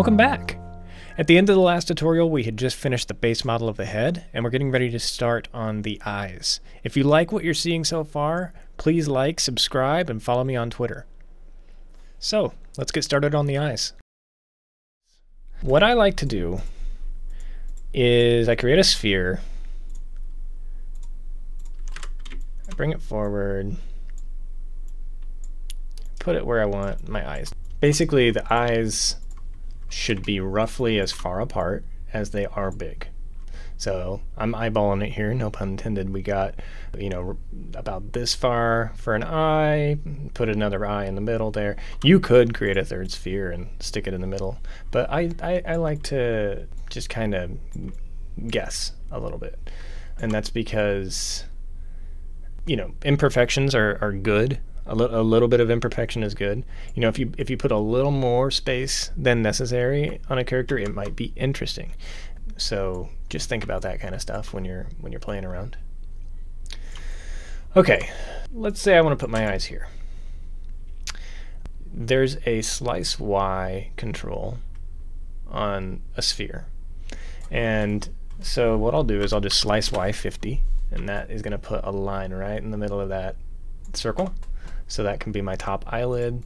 Welcome back! At the end of the last tutorial, we had just finished the base model of the head, and we're getting ready to start on the eyes. If you like what you're seeing so far, please like, subscribe, and follow me on Twitter. So, let's get started on the eyes. What I like to do is I create a sphere, I bring it forward, put it where I want my eyes. Basically, the eyes should be roughly as far apart as they are big. So I'm eyeballing it here, no pun intended. We got, about this far for an eye, put another eye in the middle there. You could create a third sphere and stick it in the middle, but I like to just kind of guess a little bit. And that's because, imperfections are good. A little bit of imperfection is good. If you put a little more space than necessary on a character, it might be interesting. So just think about that kind of stuff when you're playing around. Okay, let's say I want to put my eyes here. There's a slice Y control on a sphere. And so what I'll do is I'll just slice Y 50, and that is going to put a line right in the middle of that circle. So that can be my top eyelid,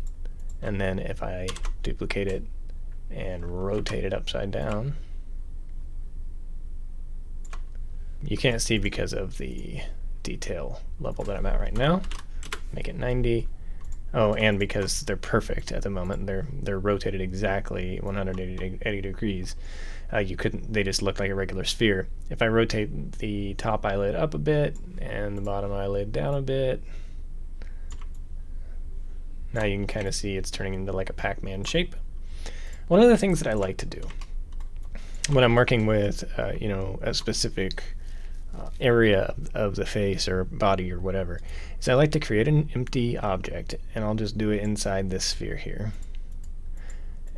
and then if I duplicate it and rotate it upside down, you can't see because of the detail level that I'm at right now. Make it 90. Oh, and because they're perfect at the moment, they're rotated exactly 180 degrees. They just look like a regular sphere. If I rotate the top eyelid up a bit and the bottom eyelid down a bit, now you can kind of see it's turning into like a Pac-Man shape. One of the things that I like to do when I'm working with a specific area of the face or body or whatever is I like to create an empty object, and I'll just do it inside this sphere here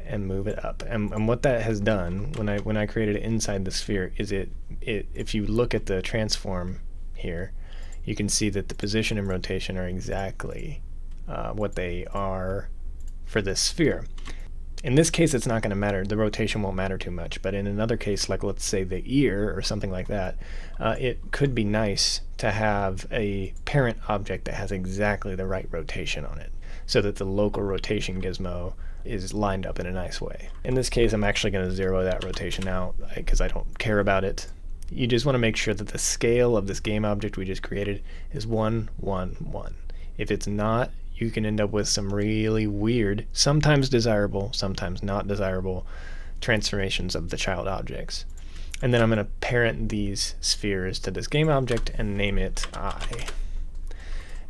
and move it up. And what that has done when I created it inside the sphere is if you look at the transform here, you can see that the position and rotation are exactly what they are for this sphere. In this case, it's not going to matter. The rotation won't matter too much. But in another case, like let's say the ear or something like that, it could be nice to have a parent object that has exactly the right rotation on it, so that the local rotation gizmo is lined up in a nice way. In this case, I'm actually going to zero that rotation out because I don't care about it. You just want to make sure that the scale of this game object we just created is 1, 1, 1. If it's not, you can end up with some really weird, sometimes desirable, sometimes not desirable transformations of the child objects. And then I'm going to parent these spheres to this game object and name it eye.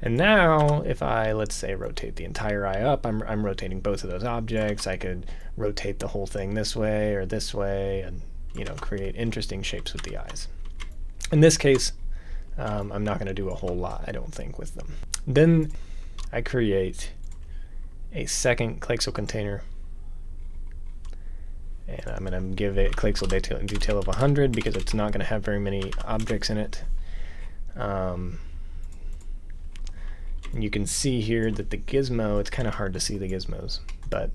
And now if I, let's say, rotate the entire eye up, I'm rotating both of those objects. I could rotate the whole thing this way or this way and create interesting shapes with the eyes. In this case, I'm not going to do a whole lot, I don't think, with them. Then I create a second Clayxel container, and I'm going to give it Clayxel detail of 100 because it's not going to have very many objects in it. And you can see here that the gizmo, it's kind of hard to see the gizmos, but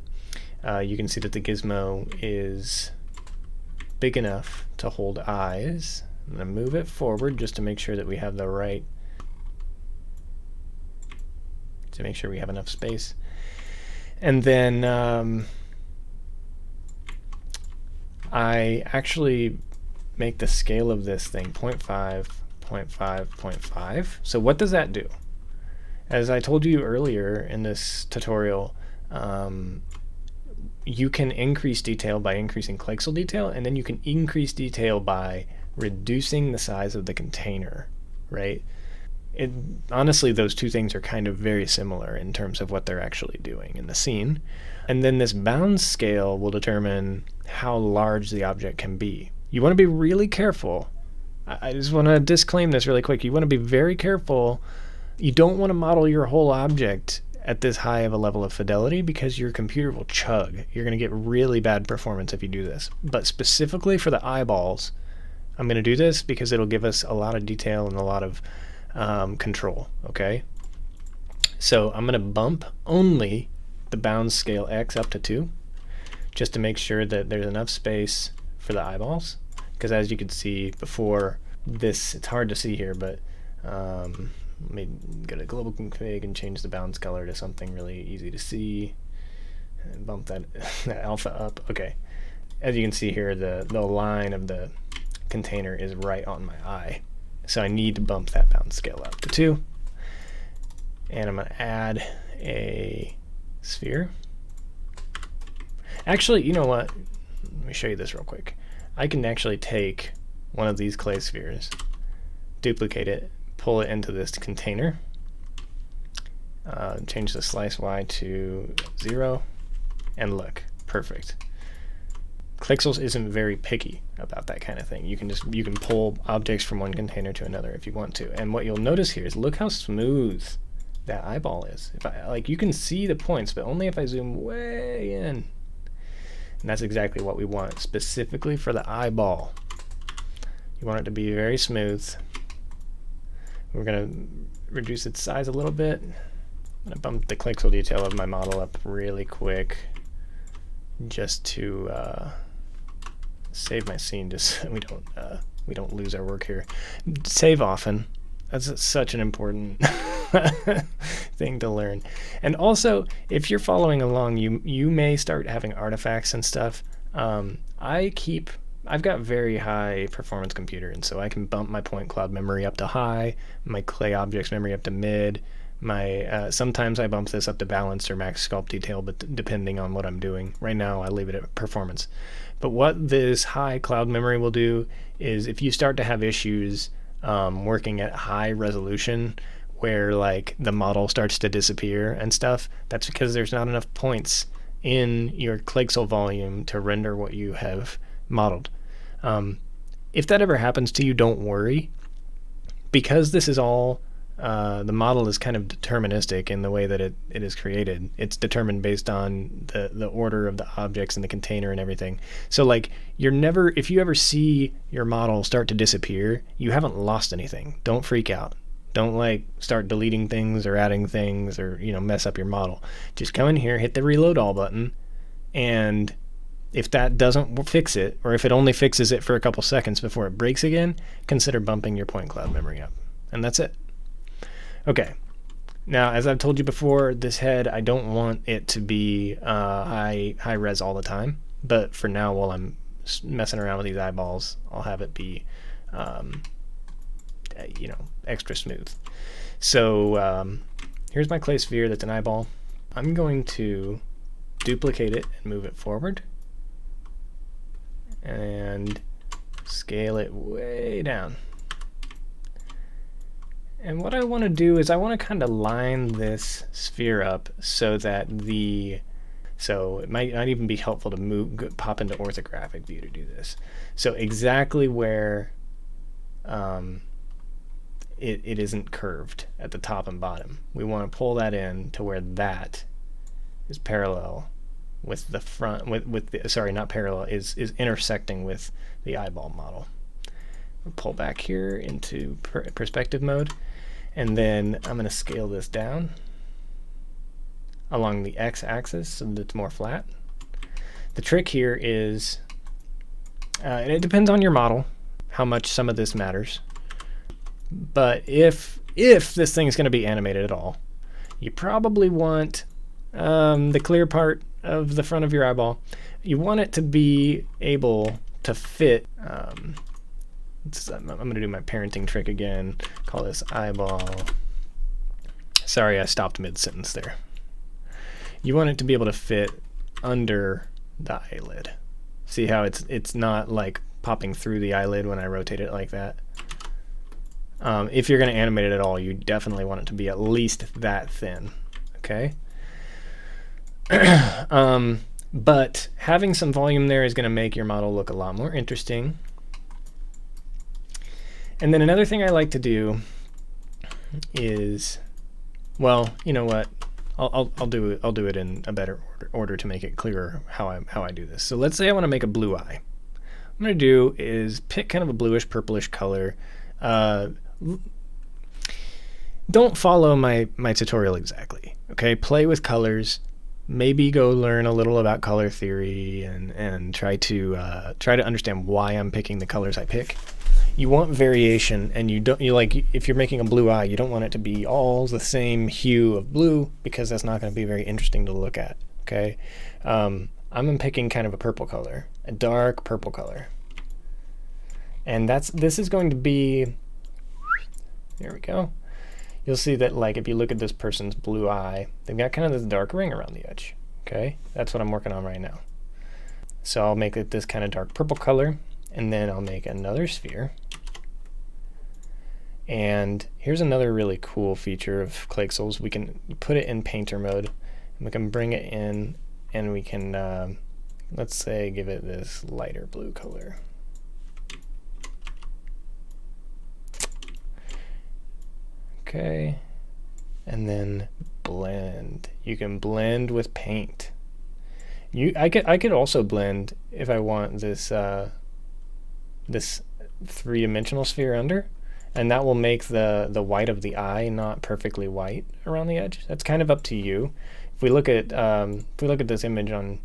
you can see that the gizmo is big enough to hold eyes. I'm going to move it forward just to make sure that we have the right, to make sure we have enough space. And then I actually make the scale of this thing 0.5, 0.5, 0.5. So what does that do? As I told you earlier in this tutorial, you can increase detail by increasing Clayxel detail, and then you can increase detail by reducing the size of the container, right? Honestly, those two things are kind of very similar in terms of what they're actually doing in the scene. And then this bound scale will determine how large the object can be. You want to be really careful. I just want to disclaim this really quick. You want to be very careful. You don't want to model your whole object at this high of a level of fidelity because your computer will chug. You're going to get really bad performance if you do this. But specifically for the eyeballs, I'm going to do this because it'll give us a lot of detail and a lot of control, okay? So I'm going to bump only the bound scale X up to 2, just to make sure that there's enough space for the eyeballs. Because as you can see before this, it's hard to see here, but let me go to global config and change the bounds color to something really easy to see, and bump that, that alpha up. Okay, as you can see here, the line of the container is right on my eye, so I need to bump that bounds scale up to 2. And I'm going to add a sphere. Actually, you know what? Let me show you this real quick. I can actually take one of these clay spheres, duplicate it, pull it into this container, change the slice Y to 0, and look, perfect. Clayxels isn't very picky about that kind of thing. You can pull objects from one container to another if you want to. And what you'll notice here is look how smooth that eyeball is. If I like, you can see the points, but only if I zoom way in. And that's exactly what we want, specifically for the eyeball. You want it to be very smooth. We're going to reduce its size a little bit. I'm going to bump the Clayxel detail of my model up really quick, just to save my scene, just so we don't lose our work here. Save often. That's such an important thing to learn. And also, if you're following along, you may start having artifacts and stuff. I've got very high performance computer, and so I can bump my point cloud memory up to high, my clay objects memory up to mid. My sometimes I bump this up to balanced or max sculpt detail, but depending on what I'm doing. Right now I leave it at performance. But what this high cloud memory will do is, if you start to have issues working at high resolution, where like the model starts to disappear and stuff, that's because there's not enough points in your Clayxel volume to render what you have modeled. If that ever happens to you, don't worry, because this is all the model is kind of deterministic in the way that it is created. It's determined based on the order of the objects in the container and everything. So like, if you ever see your model start to disappear, you haven't lost anything. Don't freak out. Don't like start deleting things or adding things or mess up your model. Just come in here, hit the reload all button, and if that doesn't fix it, or if it only fixes it for a couple seconds before it breaks again, consider bumping your point cloud memory up. And that's it. Okay, now as I've told you before, this head, I don't want it to be high res all the time, but for now, while I'm messing around with these eyeballs, I'll have it be extra smooth. So here's my clay sphere that's an eyeball. I'm going to duplicate it and move it forward and scale it way down. And what I want to do is I want to kind of line this sphere up so that so it might not even be helpful to pop into orthographic view to do this. So exactly where it isn't curved at the top and bottom, we want to pull that in to where that is parallel with the front, sorry, not parallel, is intersecting with the eyeball model. We'll pull back here into perspective mode. And then I'm going to scale this down along the x-axis so that it's more flat. The trick here is, and it depends on your model, how much some of this matters. But if this thing is going to be animated at all, you probably want the clear part of the front of your eyeball. You want it to be able to fit. I'm going to do my parenting trick again. Call this eyeball. Sorry, I stopped mid-sentence there. You want it to be able to fit under the eyelid. See how it's not like popping through the eyelid when I rotate it like that? If you're going to animate it at all, you definitely want it to be at least that thin. Okay? But having some volume there is going to make your model look a lot more interesting. And then another thing I like to do is, well, you know what? I'll do it in a better order to make it clearer how I do this. So let's say I want to make a blue eye. What I'm going to do is pick kind of a bluish purplish color. Don't follow my tutorial exactly. Okay, play with colors. maybe go learn a little about color theory and try to understand why I'm picking the colors I pick. You want variation, and you like, if you're making a blue eye, you don't want it to be all the same hue of blue, because that's not going to be very interesting to look at. Okay, I'm picking kind of a purple color, a dark purple color, and this is going to be, there we go. You'll see that, like, if you look at this person's blue eye, they've got kind of this dark ring around the edge. Okay, that's what I'm working on right now. So I'll make it this kind of dark purple color, and then I'll make another sphere. And here's another really cool feature of Clayxels. We can put it in painter mode, and we can bring it in, and we can, let's say, give it this lighter blue color. Okay, and then blend. You can blend with paint. I could also blend if I want this this three-dimensional sphere under, and that will make the white of the eye not perfectly white around the edge. That's kind of up to you. If we look at this image on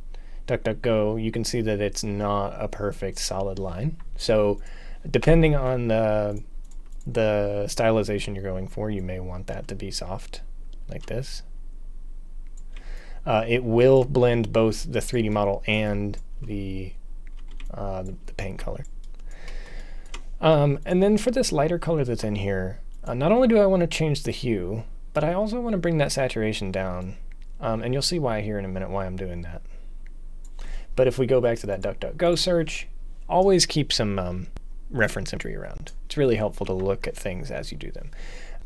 DuckDuckGo, you can see that it's not a perfect solid line. So depending on the stylization you're going for, you may want that to be soft, like this. It will blend both the 3D model and the paint color. And then for this lighter color that's in here, not only do I want to change the hue, but I also want to bring that saturation down. And you'll see why here in a minute, why I'm doing that. But if we go back to that DuckDuckGo search, always keep some reference entry around. It's really helpful to look at things as you do them.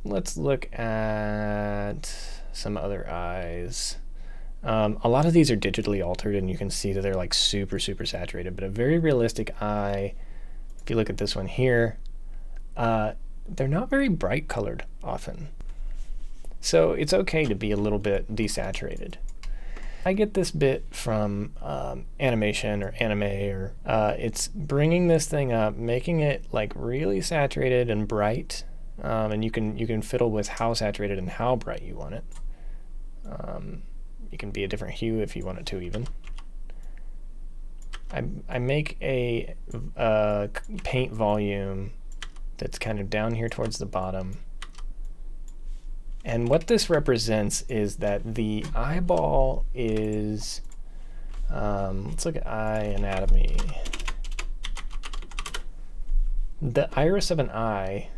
Let's look at some other eyes. A lot of these are digitally altered, and you can see that they're like super saturated, but a very realistic eye, if you look at this one here, they're not very bright colored often. So it's okay to be a little bit desaturated. I get this bit from animation or anime, or it's bringing this thing up, making it like really saturated and bright, and you can fiddle with how saturated and how bright you want it. You can be a different hue if you want it to even. I make a paint volume that's kind of down here towards the bottom. And what this represents is that the eyeball is, let's look at eye anatomy. The iris of an eye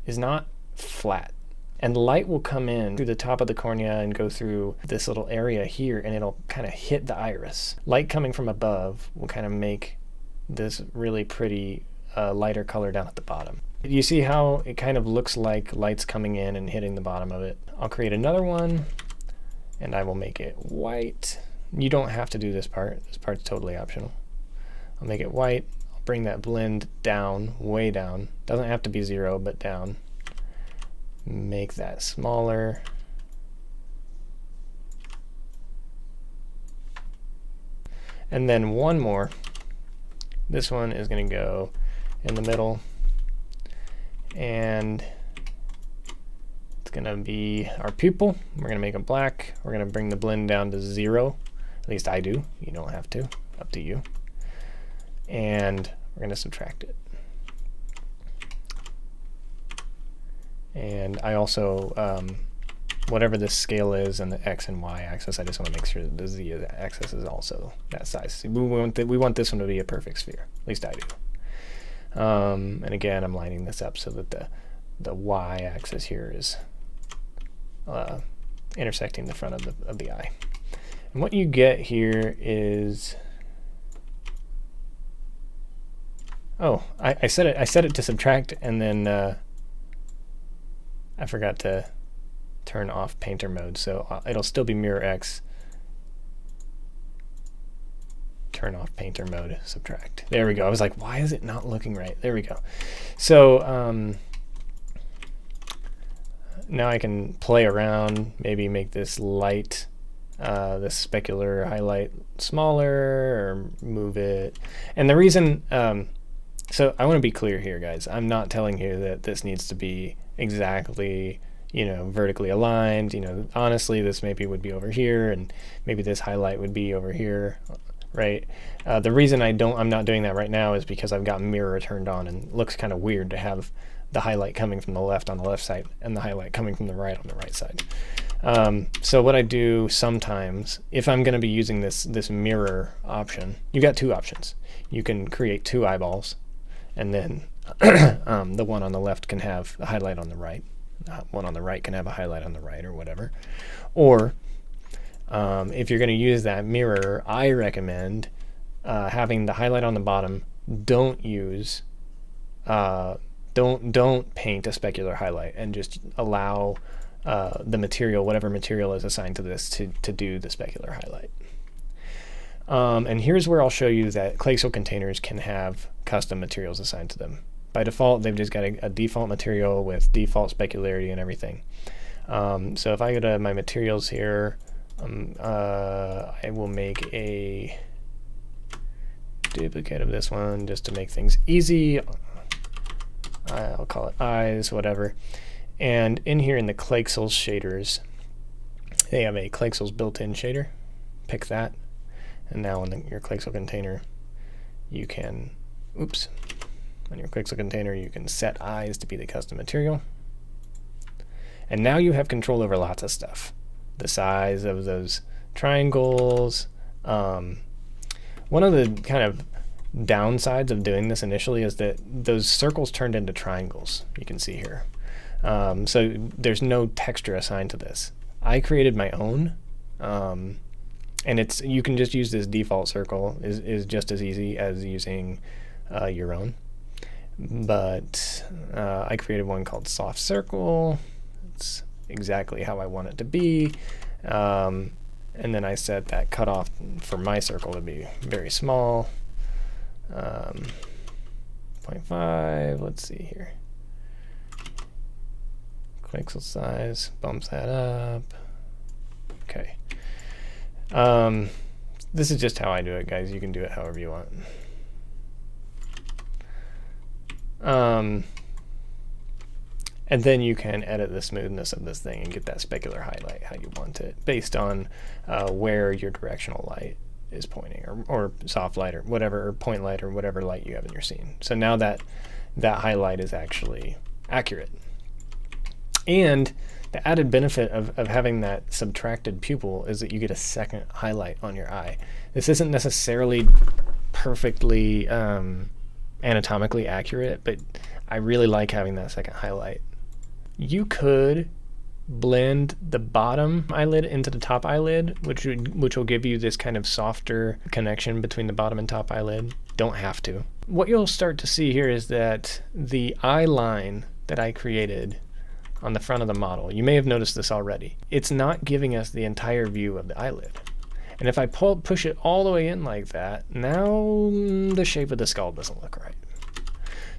is not flat, and light will come in through the top of the cornea and go through this little area here, and it'll kind of hit the iris. Light coming from above will kind of make this really pretty lighter color down at the bottom. You see how it kind of looks like light's coming in and hitting the bottom of it. I'll create another one, and I will make it white. You don't have to do this part. This part's totally optional. I'll make it white. I'll bring that blend down, way down. Doesn't have to be 0, but down. Make that smaller. And then one more. This one is going to go in the middle, and it's going to be our pupil. We're going to make it black. We're going to bring the blend down to 0. At least I do. You don't have to. Up to you. And we're going to subtract it. And I also, whatever this scale is and the X and Y axis, I just want to make sure that the Z axis is also that size. We want this one to be a perfect sphere. At least I do. And again, I'm lining this up so that the Y axis here is intersecting the front of the eye. And what you get here is, oh, I set it to subtract, and then I forgot to turn off painter mode, so it'll still be mirror X. Turn off painter mode, subtract. There we go. I was like, why is it not looking right? There we go. So now I can play around, maybe make this light, this specular highlight smaller, or move it. And the reason, so I want to be clear here, guys. I'm not telling you that this needs to be exactly, vertically aligned. Honestly, this maybe would be over here, and maybe this highlight would be over here, right? The reason I'm not doing that right now is because I've got mirror turned on, and it looks kind of weird to have the highlight coming from the left on the left side and the highlight coming from the right on the right side. So what I do sometimes, if I'm going to be using this mirror option, you got two options. You can create two eyeballs, and then the one on the left can have a highlight on the right. One on the right can have a highlight on the right, or whatever. Or if you're going to use that mirror, I recommend having the highlight on the bottom. Don't paint a specular highlight, and just allow the material, whatever material is assigned to this, to do the specular highlight. And here's where I'll show you that Clayxel containers can have custom materials assigned to them. By default, they've just got a default material with default specularity and everything. So if I go to my materials here, I will make a duplicate of this one just to make things easy. I'll call it eyes, whatever. And in here in the Clayxels shaders, they have a Clayxels built-in shader. Pick that. And now in your Clayxel container, you can, on your Clayxel container, you can set eyes to be the custom material. And now you have control over lots of stuff. The size of those triangles. One of the kind of downsides of doing this initially is that those circles turned into triangles, you can see here. So there's no texture assigned to this. I created my own, and you can just use this default circle, is just as easy as using your own. But I created one called soft circle. It's exactly how I want it to be. And then I set that cutoff for my circle to be very small. 0.5, let's see here. Clayxel size, bumps that up. Okay. This is just how I do it, guys. You can do it however you want. And then you can edit the smoothness of this thing and get that specular highlight how you want it, based on where your directional light is pointing, or soft light, or whatever, or point light, or whatever light you have in your scene. So now that highlight is actually accurate. And the added benefit of having that subtracted pupil is that you get a second highlight on your eye. This isn't necessarily perfectly anatomically accurate, but I really like having that second highlight. You could blend the bottom eyelid into the top eyelid, which will give you this kind of softer connection between the bottom and top eyelid. Don't have to. What you'll start to see here is that the eye line that I created on the front of the model, you may have noticed this already, it's not giving us the entire view of the eyelid. And if I push it all the way in like that, now the shape of the skull doesn't look right.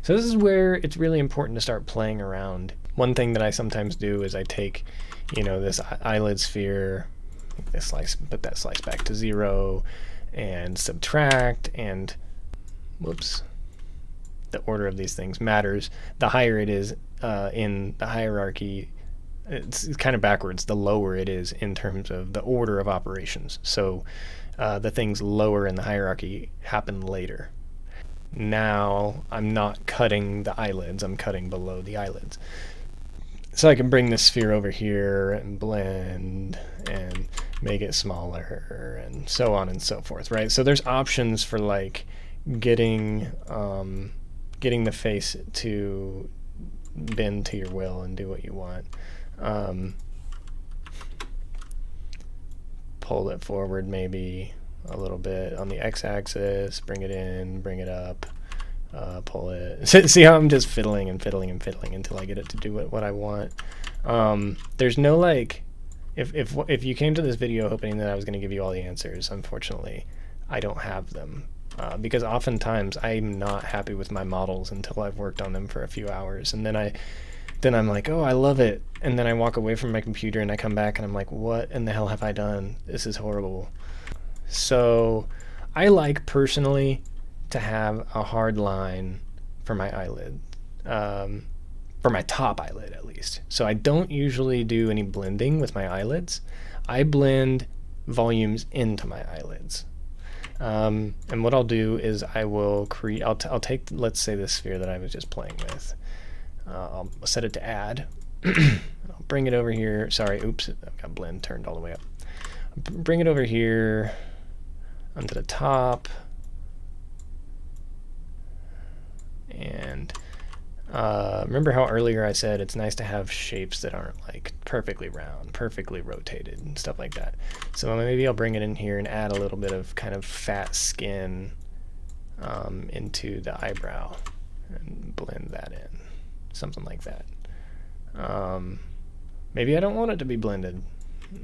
So this is where it's really important to start playing around. One thing that I sometimes do is I take, this eyelid sphere, put that slice back to 0, and subtract, and the order of these things matters. The higher it is in the hierarchy, it's kind of backwards, the lower it is in terms of the order of operations. So the things lower in the hierarchy happen later. Now I'm not cutting the eyelids, I'm cutting below the eyelids. So I can bring this sphere over here and blend and make it smaller and so on and so forth, right? So there's options for like getting the face to bend to your will and do what you want. Pull it forward maybe a little bit on the x-axis, bring it in, bring it up, pull it. See how I'm just fiddling and fiddling and fiddling until I get it to do what I want. There's no like, if you came to this video hoping that I was going to give you all the answers, unfortunately I don't have them. Because oftentimes I'm not happy with my models until I've worked on them for a few hours, and then I'm like, oh, I love it, and then I walk away from my computer and I come back and I'm like, what in the hell have I done? This is horrible. So I like personally to have a hard line for my eyelid, for my top eyelid at least. least. So I don't usually do any blending with my eyelids. I blend volumes into my eyelids. And what I'll do is I will create, I'll take, let's say, this sphere that I was just playing with. I'll set it to add. I'll bring it over here. Sorry, oops, I've got blend turned all the way up. Bring it over here onto the top. And remember how earlier I said it's nice to have shapes that aren't like perfectly round, perfectly rotated, and stuff like that. So maybe I'll bring it in here and add a little bit of kind of fat skin into the eyebrow and blend that in, something like that. Maybe I don't want it to be blended.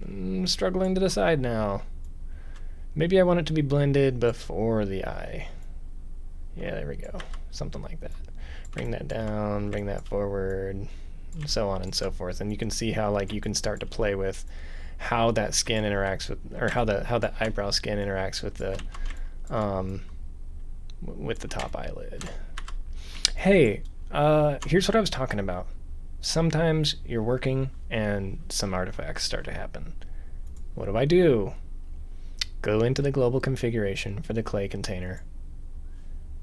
I'm struggling to decide now. Maybe I want it to be blended before the eye. Yeah, there we go. Something like that. Bring that down, bring that forward, and so on and so forth. And you can see how like you can start to play with how that skin interacts with, or how the eyebrow skin interacts with the top eyelid. Hey, here's what I was talking about. Sometimes you're working and some artifacts start to happen. What do? Go into the global configuration for the clay container.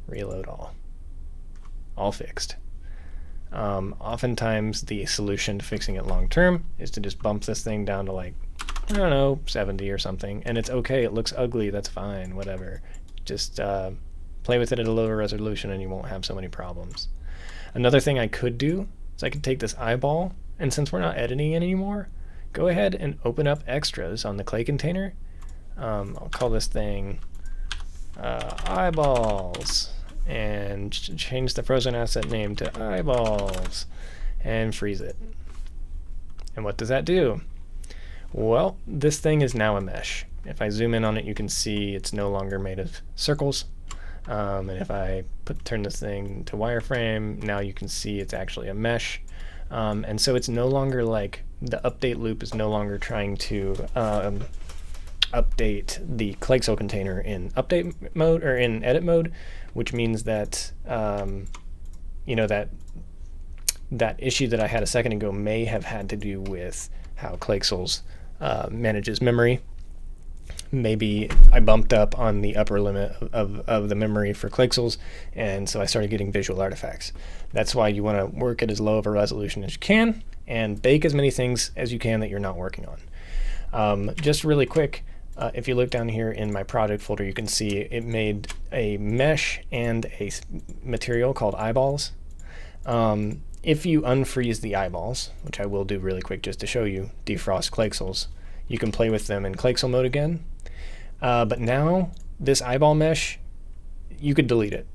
Reload all fixed. Oftentimes the solution to fixing it long term is to just bump this thing down to like, I don't know, 70 or something, and it's okay. It looks ugly, that's fine, whatever. Just play with it at a lower resolution and you won't have so many problems. Another thing I could do is I could take this eyeball, and since we're not editing it anymore, go ahead and open up extras on the clay container. I'll call this thing eyeballs, and change the frozen asset name to eyeballs, and freeze it. And what does that do? Well, this thing is now a mesh. If I zoom in on it, you can see it's no longer made of circles. And if I turn this thing to wireframe, now you can see it's actually a mesh. And so it's no longer like the update loop is no longer trying to update the Clayxel container in update mode or in edit mode, which means that you know, that issue that I had a second ago may have had to do with how Clayxels manages memory. Maybe I bumped up on the upper limit of the memory for Clayxels, and so I started getting visual artifacts. That's why you want to work at as low of a resolution as you can and bake as many things as you can that you're not working on. Just really quick, if you look down here in my project folder, you can see it made a mesh and a material called eyeballs. If you unfreeze the eyeballs, which I will do really quick just to show you, defrost Clayxels, you can play with them in Clayxel mode again. But now this eyeball mesh, you could delete it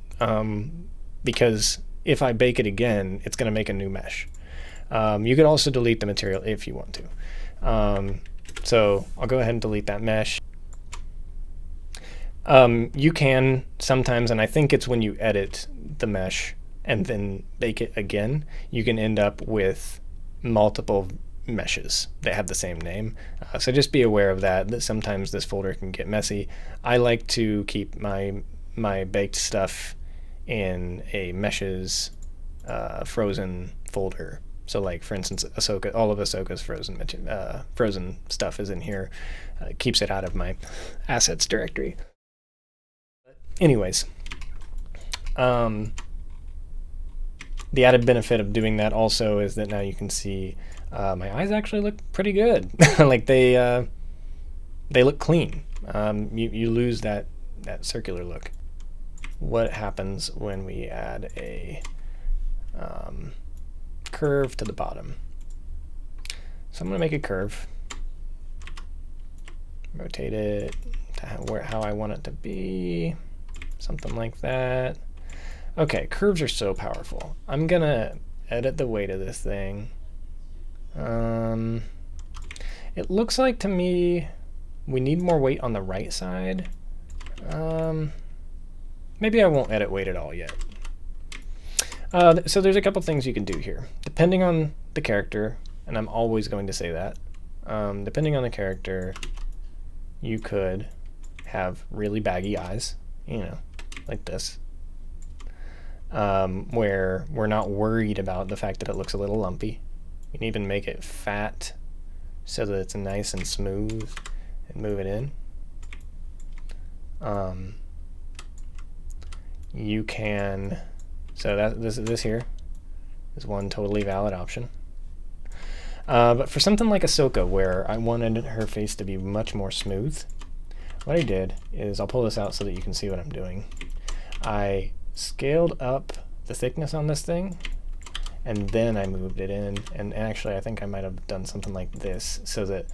because if I bake it again, it's going to make a new mesh. You could also delete the material if you want to. So I'll go ahead and delete that mesh. You can sometimes, and I think it's when you edit the mesh and then bake it again, you can end up with multiple meshes that have the same name. So just be aware of that sometimes this folder can get messy. I like to keep my baked stuff in a meshes frozen folder. So like for instance, Ahsoka, all of Ahsoka's frozen stuff is in here. Keeps it out of my assets directory. Anyways, the added benefit of doing that also is that now you can see my eyes actually look pretty good. Like they look clean. You lose that circular look. What happens when we add a curve to the bottom? So I'm going to make a curve. Rotate it to how I want it to be. Something like that. Okay, curves are so powerful. I'm going to edit the weight of this thing. It looks like to me we need more weight on the right side. Maybe I won't edit weight at all yet. So there's a couple things you can do here. Depending on the character, and I'm always going to say that, depending on the character, you could have really baggy eyes, you know, like this, where we're not worried about the fact that it looks a little lumpy. You can even make it fat so that it's nice and smooth and move it in. You can, so that this here is one totally valid option. But for something like Ahsoka, where I wanted her face to be much more smooth, what I did is, I'll pull this out so that you can see what I'm doing. I scaled up the thickness on this thing, and then I moved it in. And actually, I think I might have done something like this, so that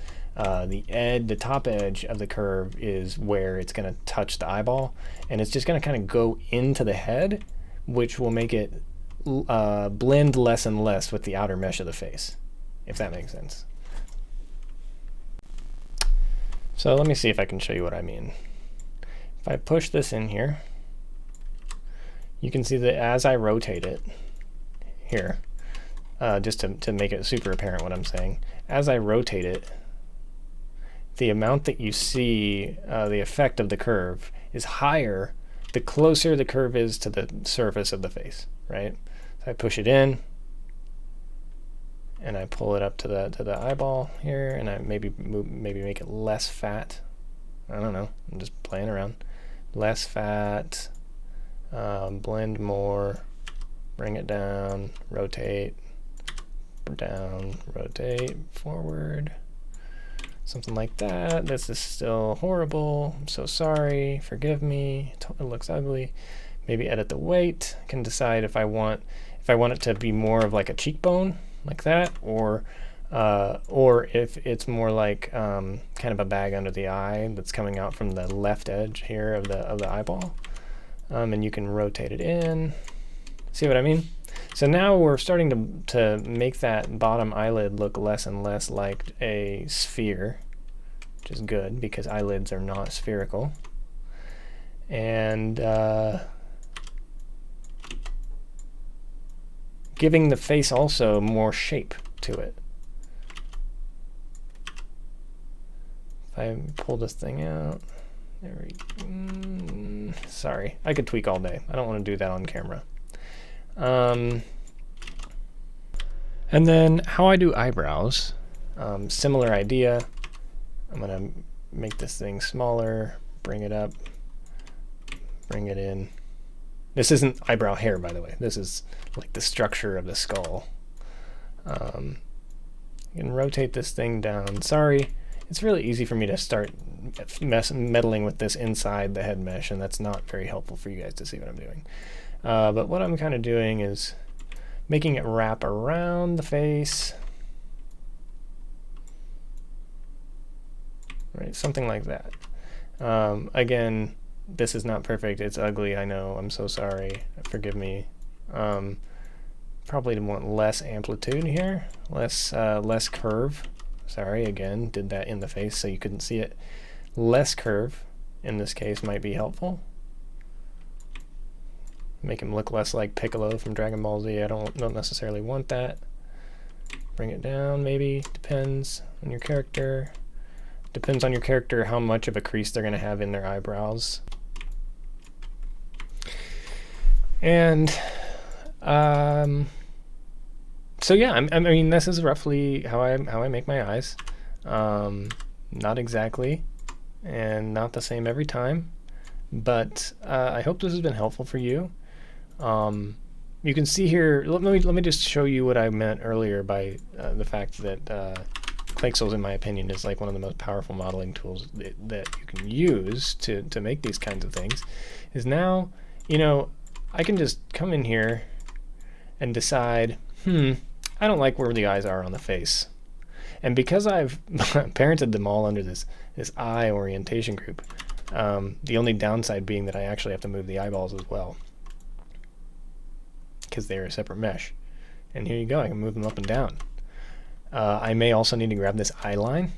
the top edge of the curve is where it's going to touch the eyeball, and it's just going to kind of go into the head, which will make it blend less and less with the outer mesh of the face, if that makes sense. So let me see if I can show you what I mean. If I push this in here, you can see that as I rotate it here, just to make it super apparent what I'm saying, as I rotate it, the amount that you see, the effect of the curve, is higher the closer the curve is to the surface of the face, right? So I push it in, and I pull it up to the eyeball here, and I maybe make it less fat. I don't know, I'm just playing around. Less fat, blend more, bring it down, rotate, down, rotate, forward, something like that. This is still horrible. I'm so sorry. Forgive me. It looks ugly. Maybe edit the weight. I can decide if I want it to be more of like a cheekbone, like that, or if it's more like kind of a bag under the eye that's coming out from the left edge here of the eyeball. And you can rotate it in. See what I mean? So now we're starting to make that bottom eyelid look less and less like a sphere, which is good because eyelids are not spherical. And giving the face also more shape to it. If I pull this thing out, there we go. Sorry, I could tweak all day. I don't want to do that on camera. And then how I do eyebrows, similar idea. I'm going to make this thing smaller, bring it up, bring it in. This isn't eyebrow hair, by the way. This is like the structure of the skull. You can rotate this thing down. Sorry, it's really easy for me to start meddling with this inside the head mesh, and that's not very helpful for you guys to see what I'm doing. But what I'm kind of doing is making it wrap around the face. Right, something like that. Again, this is not perfect. It's ugly, I know. I'm so sorry. Forgive me. Probably want less amplitude here, less curve. Sorry, again, did that in the face so you couldn't see it. Less curve in this case might be helpful. Make him look less like Piccolo from Dragon Ball Z. I don't necessarily want that. Bring it down, maybe. Depends on your character. Depends on your character how much of a crease they're going to have in their eyebrows. And so yeah, I mean, this is roughly how I make my eyes. Not exactly, and not the same every time, but I hope this has been helpful for you. You can see here. Let me just show you what I meant earlier by the fact that Clayxels, in my opinion, is like one of the most powerful modeling tools that you can use to make these kinds of things. Is now, you know, I can just come in here and decide, I don't like where the eyes are on the face. And because I've parented them all under this eye orientation group, the only downside being that I actually have to move the eyeballs as well, because they're a separate mesh. And here you go, I can move them up and down. I may also need to grab this eye line.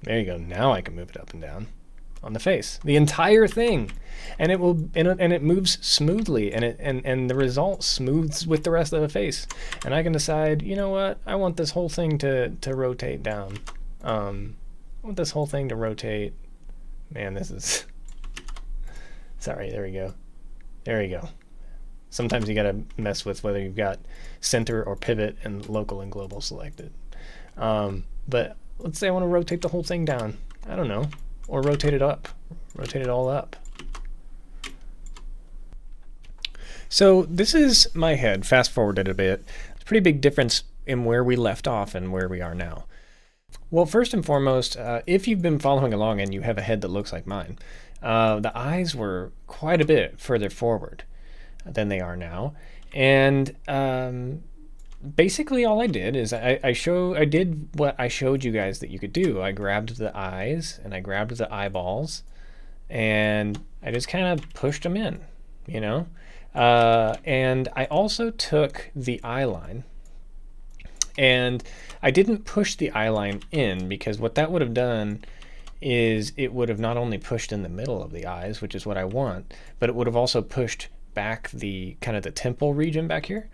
There you go, now I can move it up and down on the face, the entire thing, and it will, and it moves smoothly, and the result smooths with the rest of the face. And I can decide, you know what, I want this whole thing to rotate down. I want this whole thing to rotate. Man, this is sorry. There we go. There we go. Sometimes you got to mess with whether you've got center or pivot and local and global selected. But let's say I want to rotate the whole thing down. I don't know. Or rotate it up. Rotate it all up. So this is my head, fast forwarded a bit. It's a pretty big difference in where we left off and where we are now. Well, first and foremost, if you've been following along and you have a head that looks like mine, the eyes were quite a bit further forward than they are now. And basically all I did is I did what I showed you guys that you could do. I grabbed the eyes and I grabbed the eyeballs and I just kind of pushed them in, you know? And I also took the eye line, and I didn't push the eye line in, because what that would have done is it would have not only pushed in the middle of the eyes, which is what I want, but it would have also pushed back the kind of the temple region back here.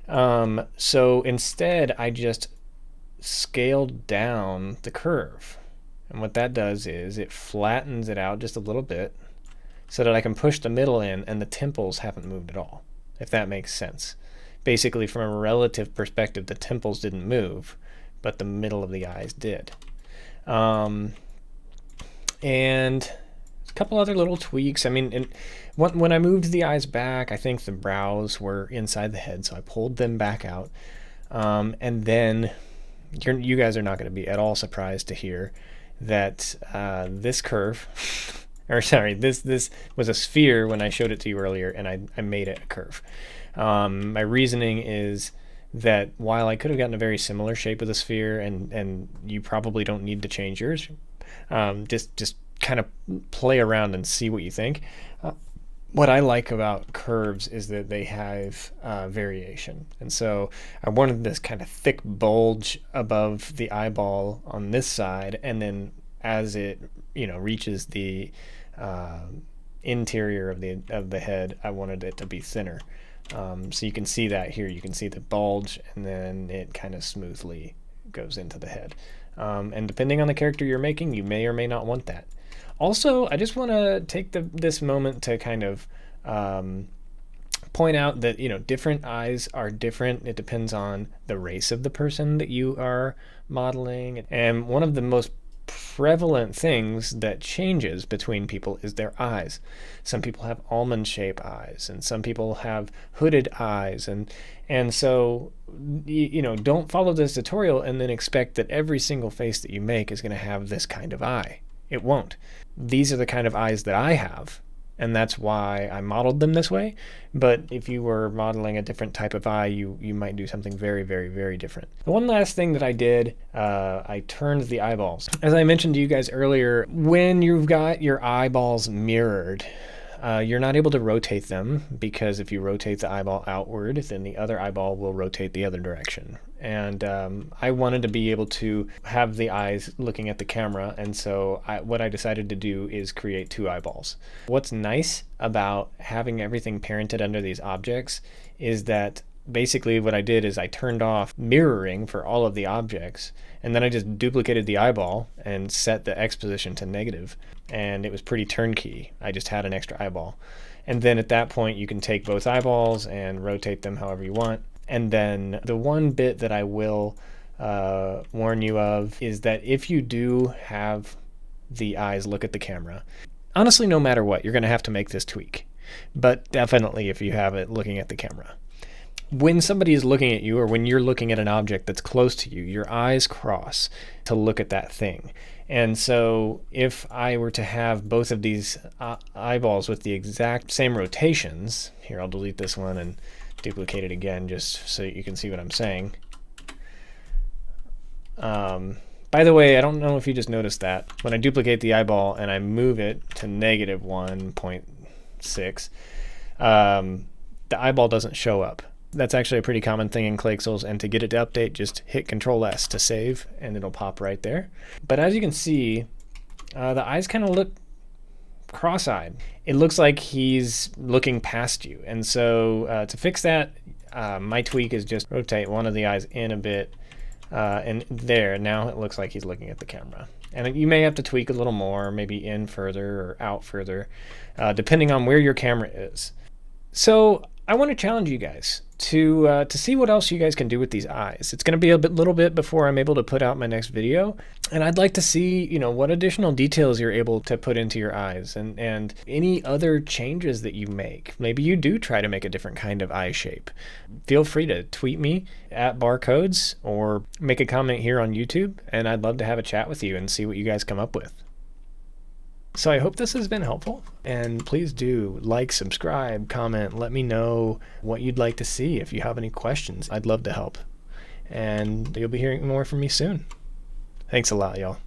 So instead I just scaled down the curve, and what that does is it flattens it out just a little bit so that I can push the middle in and the temples haven't moved at all, if that makes sense. Basically, from a relative perspective, the temples didn't move, but the middle of the eyes did. And a couple other little tweaks. I mean, when I moved the eyes back, I think the brows were inside the head, so I pulled them back out. And then you guys are not going to be at all surprised to hear that this curve, or sorry, this was a sphere when I showed it to you earlier, and I made it a curve. My reasoning is that while I could have gotten a very similar shape of the sphere, and you probably don't need to change yours, just kind of play around and see what you think. What I like about curves is that they have variation, and so I wanted this kind of thick bulge above the eyeball on this side, and then as it reaches the interior of the head, I wanted it to be thinner. So you can see that here. You can see the bulge, and then it kind of smoothly goes into the head. And depending on the character you're making, you may or may not want that. Also, I just want to take this moment to kind of point out that different eyes are different. It depends on the race of the person that you are modeling. And one of the most prevalent things that changes between people is their eyes. Some people have almond shaped eyes, and some people have hooded eyes, and so don't follow this tutorial and then expect that every single face that you make is going to have this kind of eye. It won't. These are the kind of eyes that I have, and that's why I modeled them this way. But if you were modeling a different type of eye, you might do something very, very, very different. The one last thing that I did, I turned the eyeballs. As I mentioned to you guys earlier, when you've got your eyeballs mirrored, you're not able to rotate them, because if you rotate the eyeball outward, then the other eyeball will rotate the other direction. And I wanted to be able to have the eyes looking at the camera, and so what I decided to do is create two eyeballs. What's nice about having everything parented under these objects is that basically what I did is I turned off mirroring for all of the objects, and then I just duplicated the eyeball and set the X position to negative, and it was pretty turnkey. I just had an extra eyeball. And then at that point you can take both eyeballs and rotate them however you want. And then the one bit that I will warn you of is that if you do have the eyes look at the camera, honestly, no matter what, you're going to have to make this tweak. But definitely if you have it looking at the camera. When somebody is looking at you, or when you're looking at an object that's close to you, your eyes cross to look at that thing. And so if I were to have both of these eyeballs with the exact same rotations, here I'll delete this one and duplicate it again just so you can see what I'm saying. By the way, I don't know if you just noticed that when I duplicate the eyeball and I move it to negative 1.6, the eyeball doesn't show up. That's actually a pretty common thing in Clayxels, and to get it to update, just hit Control S to save, and it'll pop right there. But as you can see, the eyes kind of look cross-eyed. It looks like he's looking past you, and so to fix that, my tweak is just rotate one of the eyes in a bit, and there, now it looks like he's looking at the camera. And you may have to tweak a little more, maybe in further or out further, depending on where your camera is. So I want to challenge you guys to see what else you guys can do with these eyes. It's going to be a little bit before I'm able to put out my next video, and I'd like to see, you know, what additional details you're able to put into your eyes, and any other changes that you make. Maybe you do try to make a different kind of eye shape. Feel free to tweet me at barcodes or make a comment here on YouTube, and I'd love to have a chat with you and see what you guys come up with. So I hope this has been helpful, and please do like, subscribe, comment, let me know what you'd like to see. If you have any questions, I'd love to help. And you'll be hearing more from me soon. Thanks a lot, y'all.